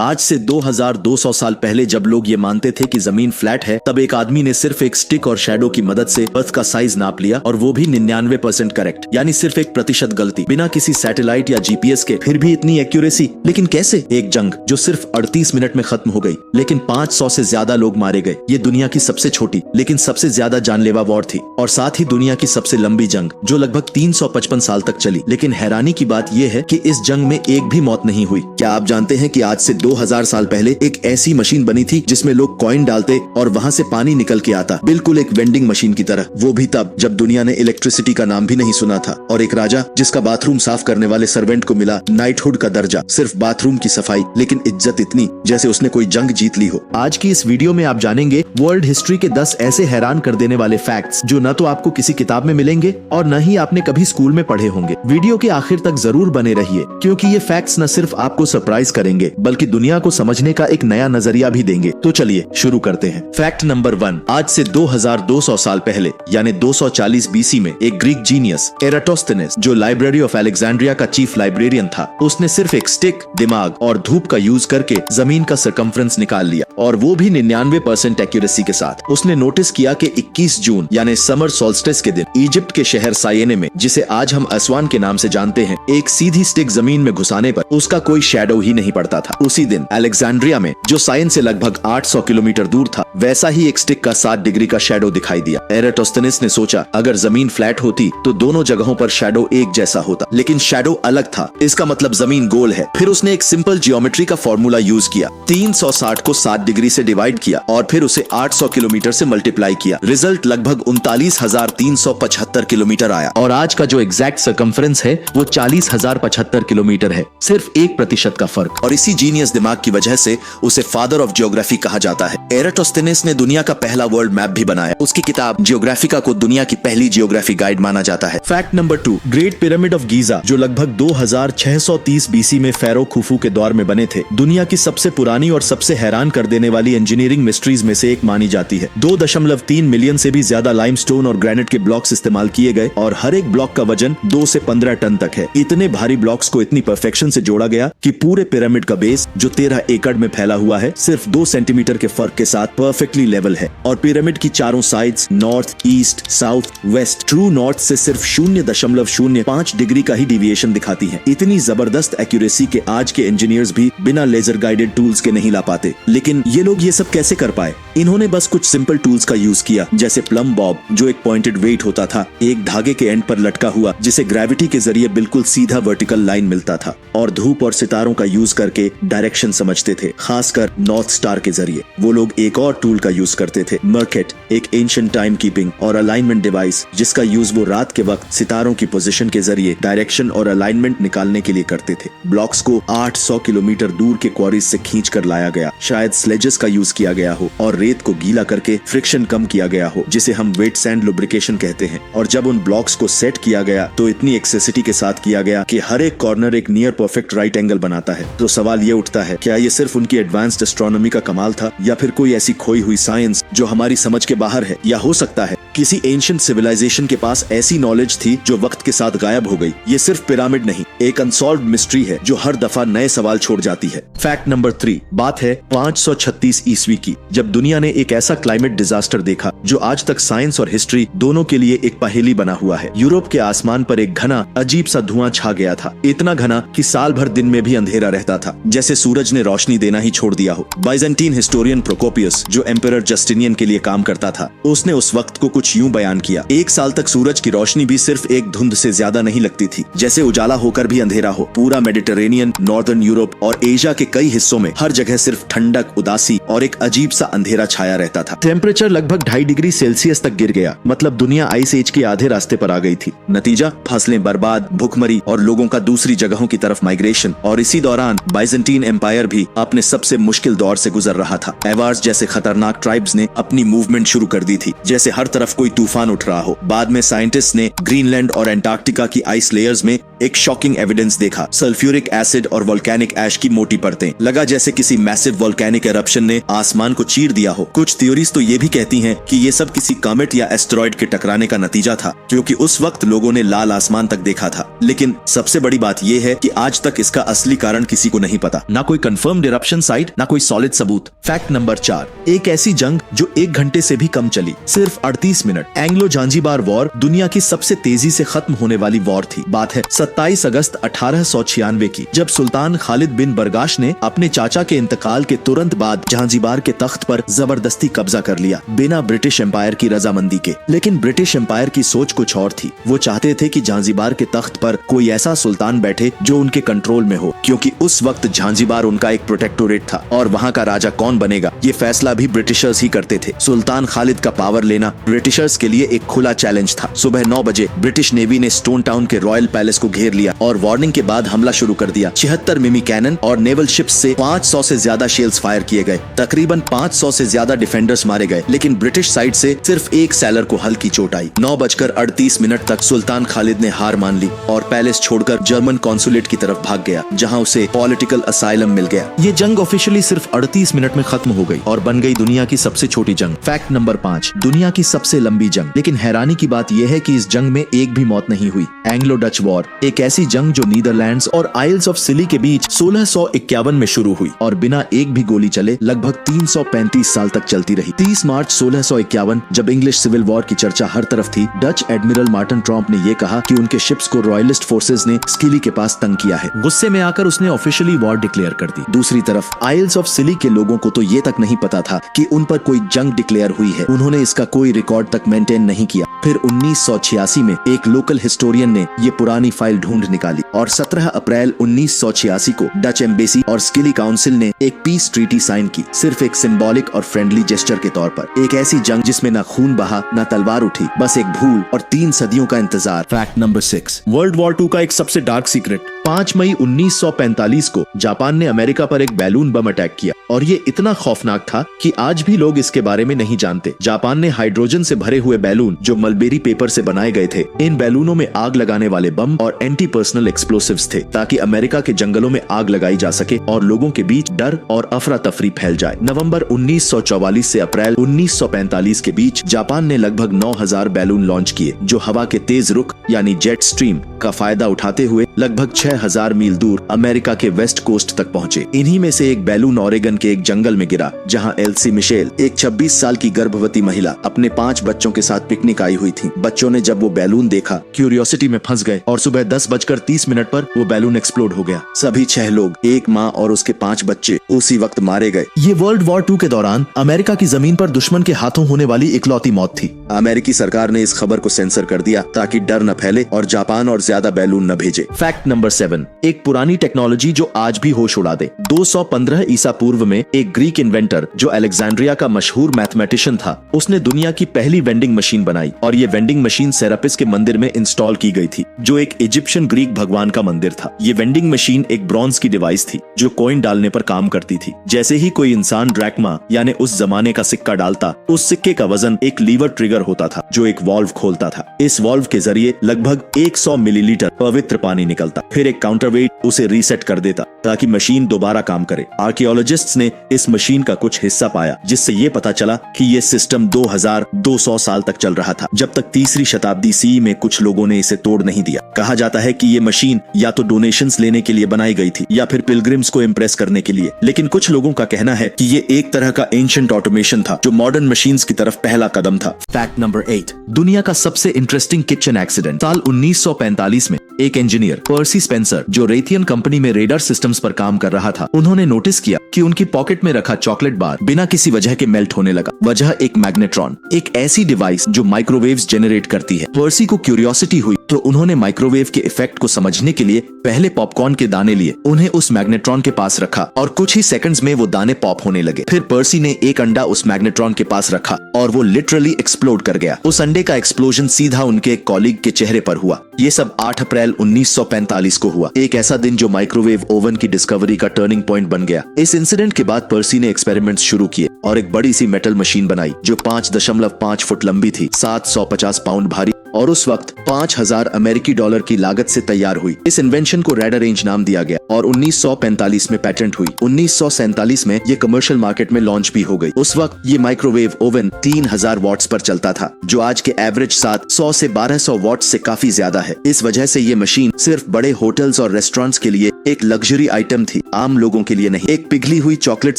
आज से 2200 साल पहले जब लोग ये मानते थे कि जमीन फ्लैट है, तब एक आदमी ने सिर्फ एक स्टिक और शैडो की मदद से अर्थ का साइज नाप लिया, और वो भी 99% करेक्ट, यानी सिर्फ 1% गलती, बिना किसी सैटेलाइट या जीपीएस के। फिर भी इतनी एक्यूरेसी, लेकिन कैसे? एक जंग जो सिर्फ 38 मिनट में खत्म हो गई, लेकिन 500 से ज्यादा लोग मारे गए। ये दुनिया की सबसे छोटी लेकिन सबसे ज्यादा जानलेवा वॉर थी, और साथ ही दुनिया की सबसे लंबी जंग जो लगभग 355 साल तक चली। लेकिन हैरानी की बात यह है कि इस जंग में एक भी मौत नहीं हुई। क्या आप जानते हैं कि आज से 2000 साल पहले एक ऐसी मशीन बनी थी जिसमें लोग कॉइन डालते और वहां से पानी निकल के आता, बिल्कुल एक वेंडिंग मशीन की तरह। वो भी तब जब दुनिया ने इलेक्ट्रिसिटी का नाम भी नहीं सुना था। और एक राजा जिसका बाथरूम साफ करने वाले सर्वेंट को मिला नाइटहुड का दर्जा, सिर्फ बाथरूम की सफाई, लेकिन इज्जत इतनी जैसे उसने कोई जंग जीत ली हो। आज की इस वीडियो में आप जानेंगे वर्ल्ड हिस्ट्री के 10 ऐसे हैरान कर देने वाले फैक्ट्स जो न तो आपको किसी किताब में मिलेंगे और न ही आपने कभी स्कूल में पढ़े होंगे। वीडियो के आखिर तक जरूर बने रहिए, क्योंकि ये फैक्ट्स न सिर्फ आपको सरप्राइज करेंगे बल्कि दुनिया को समझने का एक नया नजरिया भी देंगे। तो चलिए शुरू करते हैं। Fact number 1। आज से 2200 साल पहले यानी 240 बीसी में एक ग्रीक जीनियस एराटोस्थेनेस, जो लाइब्रेरी ऑफ अलेक्जेंड्रिया का चीफ लाइब्रेरियन था, उसने सिर्फ एक स्टिक, दिमाग और धूप का यूज करके जमीन का सर्कमफ्रेंस निकाल लिया, और वो भी 99% एक्यूरेसी के साथ। उसने नोटिस किया कि 21 जून यानी समर सोल्स्टिस के दिन इजिप्ट के शहर सायेने में, जिसे आज हम असवान के नाम से जानते हैं, एक सीधी स्टिक जमीन में घुसाने पर उसका कोई शैडो ही नहीं पड़ता था। उसी दिन अलेक्जेंड्रिया में, जो साइन से लगभग 800 किलोमीटर दूर था, वैसा ही एक स्टिक का 7 डिग्री का शैडो दिखाई दिया। एराटोस्थेनेस ने सोचा अगर जमीन फ्लैट होती तो दोनों जगहों पर शैडो एक जैसा होता, लेकिन शैडो अलग था, इसका मतलब जमीन गोल है। फिर उसने एक सिंपल जियोमेट्री का फॉर्मूला यूज किया, 360 को 7 डिग्री से डिवाइड किया और फिर उसे 800 किलोमीटर से मल्टीप्लाई किया। रिजल्ट लगभग 39,375 किलोमीटर आया, और आज का जो एग्जैक्ट सर्कमफ्रेंस है वो 40,075 किलोमीटर है, सिर्फ 1% का फर्क। और इसी जीनियस दिमाग की वजह से उसे फादर ऑफ जियोग्राफी कहा जाता है। एराटोस्थेनेस ने दुनिया का पहला वर्ल्ड मैप भी बनाया। उसकी किताब जियोग्राफिका को दुनिया की पहली जियोग्राफी गाइड माना जाता है। Fact number 2। Great pyramid of Giza, जो लगभग 2630 बीसी में फेरो खुफू के दौर में बने थे, दुनिया की सबसे पुरानी और सबसे हैरान कर देने वाली इंजीनियरिंग मिस्ट्रीज में से एक मानी जाती है। 2.3 मिलियन से भी ज्यादा लाइमस्टोन और ग्रेनाइट के ब्लॉक्स इस्तेमाल किए गए, और हर एक ब्लॉक का वजन 2 से 15 टन तक है। इतने भारी ब्लॉक्स को इतनी परफेक्शन से जोड़ा गया कि पूरे पिरामिड का बेस, जो 13 एकड़ में फैला हुआ है, सिर्फ 2 सेंटीमीटर के फर्क के साथ परफेक्टली लेवल है। और पिरामिड की चारों sides, north, east, south, west, true north से सिर्फ 0.05 डिग्री का ही डिविएशन दिखाती है। इतनी जबरदस्त एक्यूरेसी के आज के इंजीनियर्स भी बिना लेजर गाइडेड टूल्स के नहीं ला पाते। लेकिन ये लोग ये सब कैसे कर पाए? इन्होंने बस कुछ सिंपल टूल्स का यूज किया, जैसे प्लम बॉब, जो एक पॉइंटेड वेट होता था, एक धागे के एंड पर लटका हुआ, जिसे ग्रेविटी के जरिए बिल्कुल सीधा वर्टिकल लाइन मिलता था, और धूप और सितारों का यूज करके डायरेक्शन समझते थे, खासकर नॉर्थ स्टार के जरिए। वो लोग एक और टूल का यूज करते थे, मर्केट, एक एंशिएंट टाइम कीपिंग और अलाइनमेंट डिवाइस, जिसका यूज वो रात के वक्त सितारों की पोजीशन के जरिए डायरेक्शन और अलाइनमेंट निकालने के लिए करते थे। ब्लॉक्स को 800 किलोमीटर दूर के क्वारीज से खींच कर लाया गया, शायद स्लेजेस का यूज किया गया हो, और रेत को गीला करके फ्रिक्शन कम किया गया हो, जिसे हम वेट सैंड लुब्रिकेशन कहते हैं। और जब उन ब्लॉक्स को सेट किया गया तो इतनी एक्सेसिटी के साथ किया गया कि हर एक कॉर्नर एक नियर परफेक्ट राइट एंगल बनाता है। तो सवाल ये उठता है, क्या ये सिर्फ उनकी एडवांस्ड एस्ट्रोनॉमी का कमाल था, या फिर कोई ऐसी खोई हुई साइंस जो हमारी समझ के बाहर है? या हो सकता है किसी एंशिएंट सिविलाइजेशन के पास ऐसी नॉलेज थी जो वक्त के साथ गायब हो गई। ये सिर्फ पिरामिड नहीं, एक अनसॉल्व्ड मिस्ट्री है जो हर दफा नए सवाल छोड़ जाती है। Fact number 3। बात है 536 ईस्वी की, जब दुनिया ने एक ऐसा क्लाइमेट डिजास्टर देखा जो आज तक साइंस और हिस्ट्री दोनों के लिए एक पहेली बना हुआ है। यूरोप के आसमान पर एक घना अजीब सा धुआं छा गया था, इतना घना कि साल भर दिन में भी अंधेरा रहता था, जैसे सूरज ने रोशनी देना ही छोड़ दिया हो। बाइजेंटीन हिस्टोरियन प्रोकोपियस, जो एम्परर जस्टिनियन के लिए काम करता था, उसने उस वक्त को कुछ यूं बयान किया, एक साल तक सूरज की रोशनी भी सिर्फ एक धुंध से ज्यादा नहीं लगती थी, जैसे उजाला होकर भी अंधेरा हो। पूरा मेडिटेरेनियन, नॉर्दर्न यूरोप और एशिया के कई हिस्सों में हर जगह सिर्फ ठंडक, उदासी और एक अजीब सा अंधेरा छाया रहता था। टेम्परेचर लगभग 2.5 डिग्री सेल्सियस तक गिर गया, मतलब दुनिया आइस एज के आधे रास्ते पर आ गई थी। नतीजा, फसलें बर्बाद, भूखमरी और लोगों का दूसरी जगहों की तरफ माइग्रेशन। और इसी दौरान बाइजेंटीन एम्पायर भी अपने सबसे मुश्किल दौर से गुजर रहा था। एवार्स जैसे खतरनाक ट्राइब्स ने अपनी मूवमेंट शुरू कर दी थी, जैसे हर तरफ कोई तूफान उठ रहा हो। बाद में साइंटिस्ट ने ग्रीनलैंड और एंटार्क्टिका की आइस लेयर्स में एक शॉकिंग एविडेंस देखा, सल्फ्यूरिक एसिड और वोल्केनिक ऐश की मोटी परतें। लगा जैसे किसी मैसिव वोल्केनिक एरप्शन ने आसमान को चीर दिया हो। कुछ थ्योरीज तो ये भी कहती हैं कि ये सब किसी कॉमेट या एस्टेरॉयड के टकराने का नतीजा था, क्योंकि उस वक्त लोगों ने लाल आसमान तक देखा था। लेकिन सबसे बड़ी बात यह है कि आज तक इसका असली कारण किसी को नहीं पता, ना कोई कंफर्म्ड इरप्शन साइट, ना कोई सॉलिड सबूत। फैक्ट नंबर 4, एक ऐसी जंग जो 1 घंटे से भी कम चली, सिर्फ 38 मिनट। एंग्लो जांजिबार वॉर दुनिया की सबसे तेजी से खत्म होने वाली वॉर थी। बात है 27 अगस्त 1896 की, जब सुल्तान खालिद बिन बरगाश ने अपने चाचा के इंतकाल के तुरंत बाद जांजिबार के तख्त पर जबरदस्ती कब्जा कर लिया, बिना ब्रिटिश एम्पायर की रजामंदी के। लेकिन ब्रिटिश एम्पायर की सोच कुछ और थी। वो चाहते थे कि जांजिबार के तख्त पर कोई ऐसा सुल्तान बैठे जो उनके कंट्रोल में हो, क्योंकि उस वक्त जांजिबार उनका एक प्रोटेक्टोरेट था और वहाँ का राजा कौन बनेगा ये फैसला भी ब्रिटिशर्स ही करते थे। सुल्तान खालिद का पावर लेना ब्रिटिशर्स के लिए एक खुला चैलेंज था। सुबह 9 बजे ब्रिटिश नेवी ने स्टोन टाउन के रॉयल पैलेस को घेर लिया और वार्निंग के बाद हमला शुरू कर दिया। 76 मिमी कैनन और नेवल शिप्स से 500 से ज्यादा शेल्स फायर किए गए। तकरीबन 500 से ज्यादा डिफेंडर्स मारे गए, लेकिन ब्रिटिश साइड से सिर्फ एक सैलर को हल्की चोट आई। 9:38 तक सुल्तान खालिद ने हार मान ली और पैलेस छोड़कर जर्मन कॉन्सुलेट की तरफ भाग गया, जहां उसे पॉलिटिकल असाइलम मिल गया। ये जंग ऑफिशियली सिर्फ 38 मिनट में खत्म हो गई और बन गई दुनिया की सबसे छोटी जंग। फैक्ट नंबर 5, दुनिया की सबसे लंबी जंग। लेकिन हैरानी की बात यह है कि इस जंग में एक भी मौत नहीं हुई। एंग्लो डच वॉर, एक ऐसी जंग जो नीदरलैंड्स और आइल्स ऑफ सिली के बीच 1651 में शुरू हुई और बिना एक भी गोली चले लगभग 335 साल तक चलती रही। 30 मार्च 1651, जब इंग्लिश सिविल वॉर की चर्चा हर तरफ थी, डच एडमिरल मार्टिन ट्रॉम्प ने यह कहा कि उनके शिप्स को रॉयलिस्ट फोर्सेस ने स्किली के पास तंग किया है। गुस्से में आकर उसने ऑफिशियली वॉर डिक्लेयर कर दी। दूसरी तरफ आइल्स ऑफ सिली के लोगों को तो ये तक नहीं पता था कि उन पर कोई जंग डिक्लेयर हुई है। उन्होंने इसका कोई रिकॉर्ड तक मेंटेन नहीं किया। फिर 1986 में एक लोकल हिस्टोरियन ने ये पुरानी फाइल ढूंढ निकाली और 17 अप्रैल 1986 को डच एम्बेसी और स्किली काउंसिल ने एक पीस ट्रीटी साइन की, सिर्फ एक सिंबॉलिक और फ्रेंडली जेस्चर के तौर पर। एक ऐसी जंग जिसमें ना खून बहा, ना तलवार उठी, बस एक भूल और 3 सदियों का इंतजार। फैक्ट नंबर 6, वर्ल्ड वॉर 2 का एक सबसे डार्क सीक्रेट। 5 मई 1945 को जापान ने अमेरिका पर एक बैलून बम अटैक किया और ये इतना खौफनाक था कि आज भी लोग इसके बारे में नहीं जानते। जापान ने हाइड्रोजन से भरे हुए बैलून जो मलबेरी पेपर से बनाए गए थे, इन बैलूनों में आग लगाने वाले बम और एंटी पर्सनल एक्सप्लोसिव्स थे, ताकि अमेरिका के जंगलों में आग लगाई जा सके और लोगों के बीच डर और अफरा तफरी फैल जाए। नवंबर 1944 से अप्रैल 1945 के बीच जापान ने लगभग 9000 बैलून लॉन्च किए, जो हवा के तेज रुख यानी जेट स्ट्रीम का फायदा उठाते हुए लगभग 6000 मील दूर अमेरिका के वेस्ट कोस्ट तक पहुंचे। इन्हीं में से एक बैलून ओरेगन के एक जंगल में गिरा, जहां एल्सी मिशेल, एक 26 साल की गर्भवती महिला, अपने 5 बच्चों के साथ पिकनिक आई हुई थी। बच्चों ने जब वो बैलून देखा, क्यूरियोसिटी में फंस गए और सुबह 10:30 पर वो बैलून एक्सप्लोड हो गया। सभी 6 लोग, एक माँ और उसके 5 बच्चे उसी वक्त मारे गए। ये वर्ल्ड वॉर 2 के दौरान अमेरिका की जमीन पर दुश्मन के हाथों होने वाली इकलौती मौत थी। अमेरिकी सरकार ने इस खबर को सेंसर कर दिया ताकि डर न फैले और जापान और ज्यादा बैलून न भेजे। फैक्ट नंबर 7, एक पुरानी टेक्नोलॉजी जो आज भी होश उड़ा दे। 215 ईसा पूर्व में एक ग्रीक इन्वेंटर जो अलेक्जेंड्रिया का मशहूर मैथमेटिशियन था, उसने दुनिया की पहली वेंडिंग मशीन बनाई और ये वेंडिंग मशीन सेरापिस के मंदिर में इंस्टॉल की गई थी, जो एक इजिप्शियन ग्रीक भगवान का मंदिर था। ये वेंडिंग मशीन एक ब्रॉन्ज की डिवाइस थी जो कॉइन डालने पर काम करती थी। जैसे ही कोई इंसान ड्रैक्मा यानी उस जमाने का सिक्का डालता, उस सिक्के का वजन एक लीवर ट्रिगर होता था जो एक वॉल्व खोलता था। इस वॉल्व के जरिए लगभग 100 मिलीलीटर पवित्र पानी निकलता, फिर एक काउंटरवेट उसे रीसेट कर देता ताकि मशीन दोबारा काम करे। आर्कियोलॉजिस्ट्स ने इस मशीन का कुछ हिस्सा पाया, जिससे ये पता चला कि ये सिस्टम 2200 साल तक चल रहा था, जब तक 3री शताब्दी सी में कुछ लोगों ने इसे तोड़ नहीं दिया। कहा जाता है कि ये मशीन या तो डोनेशंस लेने के लिए बनाई गई थी या फिर पिलग्रिम्स को इम्प्रेस करने के लिए, लेकिन कुछ लोगों का कहना है कि ये एक तरह का एंशिएंट ऑटोमेशन था जो मॉडर्न मशीन्स की तरफ पहला कदम था। फैक्ट नंबर 8, दुनिया का सबसे इंटरेस्टिंग किचन एक्सीडेंट। साल 1945 में एक इंजीनियर पर्सी स्पेंसर जो रेथियन कंपनी में रेडार सिस्टम्स पर काम कर रहा था, उन्होंने नोटिस किया कि उनकी पॉकेट में रखा चॉकलेट बार बिना किसी वजह के मेल्ट होने लगा। वजह एक मैग्नेट्रॉन, एक ऐसी डिवाइस जो माइक्रोवेव्स जनरेट करती है। पर्सी को क्यूरियोसिटी हुई तो उन्होंने माइक्रोवेव के इफेक्ट को समझने के लिए पहले पॉपकॉर्न के दाने लिए, उन्हें उस मैग्नेट्रॉन के पास रखा और कुछ ही सेकंड्स में वो दाने पॉप होने लगे। फिर पर्सी ने एक अंडा उस मैग्नेट्रॉन के पास रखा और वो लिटरली एक्सप्लोड कर गया। उस अंडे का एक्सप्लोजन सीधा उनके एक कॉलीग के चेहरे पर हुआ। ये सब 8 अप्रैल 1945 को हुआ, एक ऐसा दिन जो माइक्रोवेव ओवन की डिस्कवरी का टर्निंग पॉइंट बन गया। इस इंसिडेंट के बाद पर्सी ने एक्सपेरिमेंट्स शुरू किए और एक बड़ी सी मेटल मशीन बनाई जो 5.5 फुट लंबी थी, 750 पाउंड भारी और उस वक्त 5000 अमेरिकी डॉलर की लागत से तैयार हुई। इस इन्वेंशन को रैडर रेंज नाम दिया गया और 1945 में पेटेंट हुई। 1947 में ये कमर्शियल मार्केट में लॉन्च भी हो गई। उस वक्त ये माइक्रोवेव ओवन 3000 वॉट्स पर चलता था, जो आज के एवरेज साथ 100 से 1200 वॉट्स से काफी ज्यादा है। इस वजह से ये मशीन सिर्फ बड़े होटल्स और रेस्टोरेंट्स के लिए एक लग्जरी आइटम थी, आम लोगों के लिए नहीं। एक पिघली हुई चॉकलेट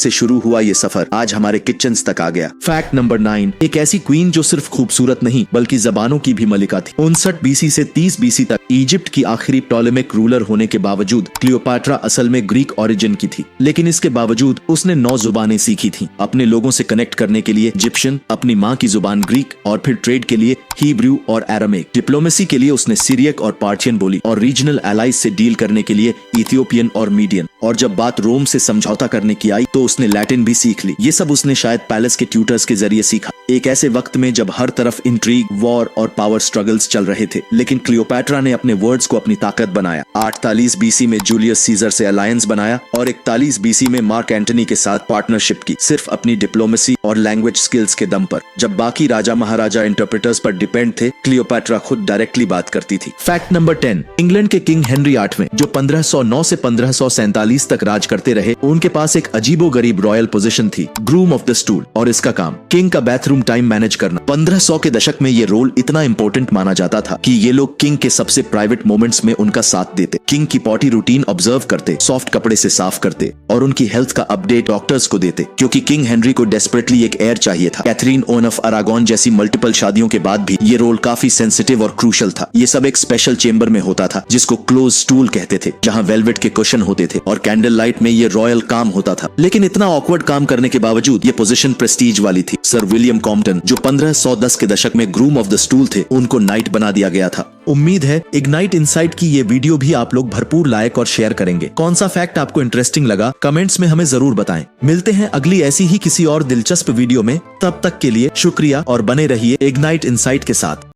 से शुरू हुआ ये सफर आज हमारे किचन्स तक आ गया। फैक्ट नंबर 9, एक ऐसी क्वीन जो सिर्फ खूबसूरत नहीं बल्कि जबानों की भी मलिका थी। 59 बीसी से 30 बीसी तक इजिप्ट की आखिरी टॉलेमिक रूलर होने के बावजूद क्लियोपाट्रा असल में ग्रीक ओरिजिन की थी, लेकिन इसके बावजूद उसने 9 जुबानें सीखी थी। अपने लोगों से कनेक्ट करने के लिए इजिप्शियन, अपनी माँ की जुबान ग्रीक और फिर ट्रेड के लिए हिब्रू और अरामिक। डिप्लोमेसी के लिए उसने सीरियक और पार्थियन बोली और रीजनल एलाइज से डील करने के लिए इथियोपियन और मीडियन। और जब बात रोम से समझौता करने की आई तो उसने लैटिन भी सीख ली। ये सब उसने शायद पैलेस के ट्यूटर्स के जरिए सीखा, एक ऐसे वक्त में जब हर तरफ इंट्रीग, वॉर और पावर स्ट्रगल्स चल रहे थे। लेकिन क्लियोपैट्रा ने अपने वर्ड्स को अपनी ताकत बनाया। 48 बीसी में जूलियस सीजर से अलायंस बनाया और 41 बीसी में मार्क एंटनी के साथ पार्टनरशिप की, सिर्फ अपनी डिप्लोमेसी और लैंग्वेज स्किल्स के दम पर। जब बाकी राजा महाराजा इंटरप्रेटर्स पर डिपेंड थे, क्लियोपैट्रा खुद डायरेक्टली बात करती थी। फैक्ट नंबर 10, इंग्लैंड के किंग हेनरी 8वें जो 1509 से 1547 तक राज करते रहे, उनके पास एक अजीबोगरीब रॉयल पोजीशन थी, ग्रूम ऑफ द स्टूल, और इसका काम किंग का बाथरूम टाइम मैनेज करना। 1500 के दशक में ये रोल इतना इंपॉर्टेंट माना जाता था कि ये लोग किंग के सबसे प्राइवेट मोमेंट्स में उनका साथ देते, किंग की पॉटी रूटीन ऑब्जर्व करते, सॉफ्ट कपड़े से साफ करते और उनकी हेल्थ का अपडेट डॉक्टर्स को देते, क्योंकि किंग हेनरी को डेस्परेटली एक हेयर चाहिए था। कैथरीन ओन ऑफ अरागोन जैसी मल्टीपल शादियों के बाद भी ये रोल काफी सेंसिटिव और क्रूशल था। ये सब एक स्पेशल चेंबर में होता था जिसको क्लोज स्टूल कहते थे, जहाँ वेलवेट के कुशन होते थे और कैंडल लाइट में ये रॉयल काम होता था। लेकिन इतना ऑकवर्ड काम करने के बावजूद ये पोजीशन प्रेस्टीज वाली थी। सर विलियम कॉम्पटन जो 1510 के दशक में ग्रूम ऑफ द स्टूल थे, उनको नाइट बना दिया गया था। उम्मीद है इग्नाइट इनसाइट की ये वीडियो भी आप लोग भरपूर लाइक और शेयर करेंगे। कौन सा फैक्ट आपको इंटरेस्टिंग लगा कमेंट्स में हमें जरूर बताएं। मिलते हैं अगली ऐसी ही किसी और दिलचस्प वीडियो में, तब तक के लिए शुक्रिया और बने रहिए इग्नाइट इनसाइट के साथ।